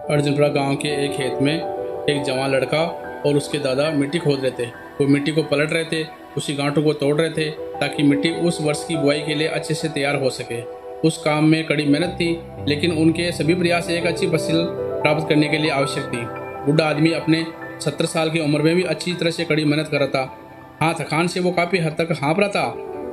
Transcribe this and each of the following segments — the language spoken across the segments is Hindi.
अर्जुनपुरा गांव के एक खेत में एक जवान लड़का और उसके दादा मिट्टी खोद रहे थे। वो मिट्टी को पलट रहे थे, उसी गांठों को तोड़ रहे थे ताकि मिट्टी उस वर्ष की बुआई के लिए अच्छे से तैयार हो सके। उस काम में कड़ी मेहनत थी, लेकिन उनके सभी प्रयास एक अच्छी फसल प्राप्त करने के लिए आवश्यक थी। बूढ़ा आदमी अपने 70 साल की उम्र में भी अच्छी तरह से कड़ी मेहनत कर रहा था। हाँ, थकान से वो काफ़ी हद तक हाँफ रहा था।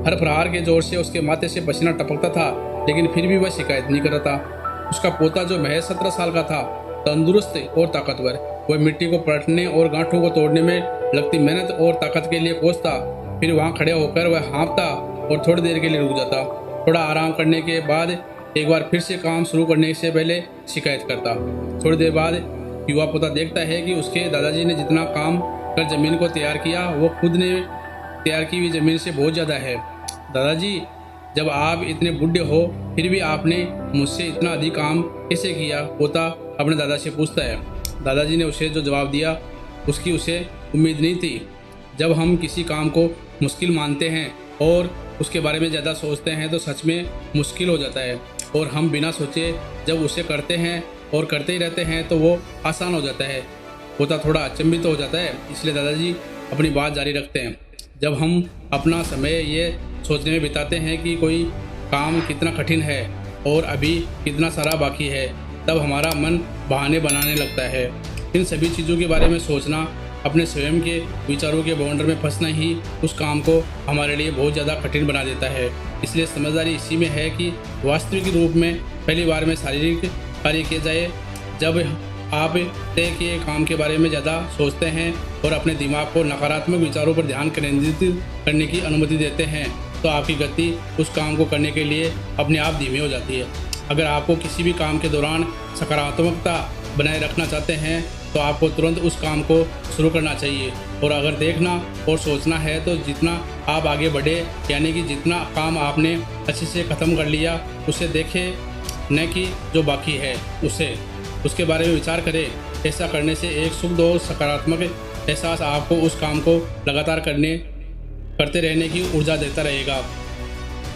हर प्रहार के जोर से उसके माथे से पसीना टपकता था, लेकिन फिर भी वह शिकायत नहीं कर रहा था। उसका पोता जो महज 17 साल का था, तंदुरुस्त और ताकतवर, वह मिट्टी को पलटने और गांठों को तोड़ने में लगती मेहनत और ताकत के लिए कोसता। फिर वहां खड़े होकर वह हाँफता और थोड़ी देर के लिए रुक जाता। थोड़ा आराम करने के बाद एक बार फिर से काम शुरू करने से पहले शिकायत करता। थोड़ी देर बाद युवा पोता देखता है कि उसके दादाजी ने जितना काम कर जमीन को तैयार किया, वो खुद ने तैयार की हुई जमीन से बहुत ज़्यादा है। दादाजी, जब आप इतने बूढ़े हो फिर भी आपने मुझसे इतना अधिक काम कैसे किया? पोता अपने दादा से पूछता है। दादाजी ने उसे जो जवाब दिया उसकी उसे उम्मीद नहीं थी। जब हम किसी काम को मुश्किल मानते हैं और उसके बारे में ज़्यादा सोचते हैं तो सच में मुश्किल हो जाता है, और हम बिना सोचे जब उसे करते हैं और करते ही रहते हैं तो वो आसान हो जाता है। पोता थोड़ा अचंभित हो जाता है, इसलिए दादाजी अपनी बात जारी रखते हैं। जब हम अपना समय ये सोचने में बिताते हैं कि कोई काम कितना कठिन है और अभी कितना सारा बाकी है, तब हमारा मन बहाने बनाने लगता है। इन सभी चीज़ों के बारे में सोचना, अपने स्वयं के विचारों के बाउंडर में फंसना ही उस काम को हमारे लिए बहुत ज़्यादा कठिन बना देता है। इसलिए समझदारी इसी में है कि वास्तविक रूप में पहली बार में शारीरिक कार्य किया जाए। जब आप तय किए काम के बारे में ज़्यादा सोचते हैं और अपने दिमाग को नकारात्मक विचारों पर ध्यान केंद्रित करने की अनुमति देते हैं, तो आपकी गति उस काम को करने के लिए अपने आप धीमी हो जाती है। अगर आपको किसी भी काम के दौरान सकारात्मकता बनाए रखना चाहते हैं तो आपको तुरंत उस काम को शुरू करना चाहिए। और अगर देखना और सोचना है तो जितना आप आगे बढ़े, यानी कि जितना काम आपने अच्छे से ख़त्म कर लिया उसे देखें, न कि जो बाकी है उसके बारे में विचार करें। ऐसा करने से एक शुद्ध और सकारात्मक एहसास आपको उस काम को लगातार करते रहने की ऊर्जा देता रहेगा।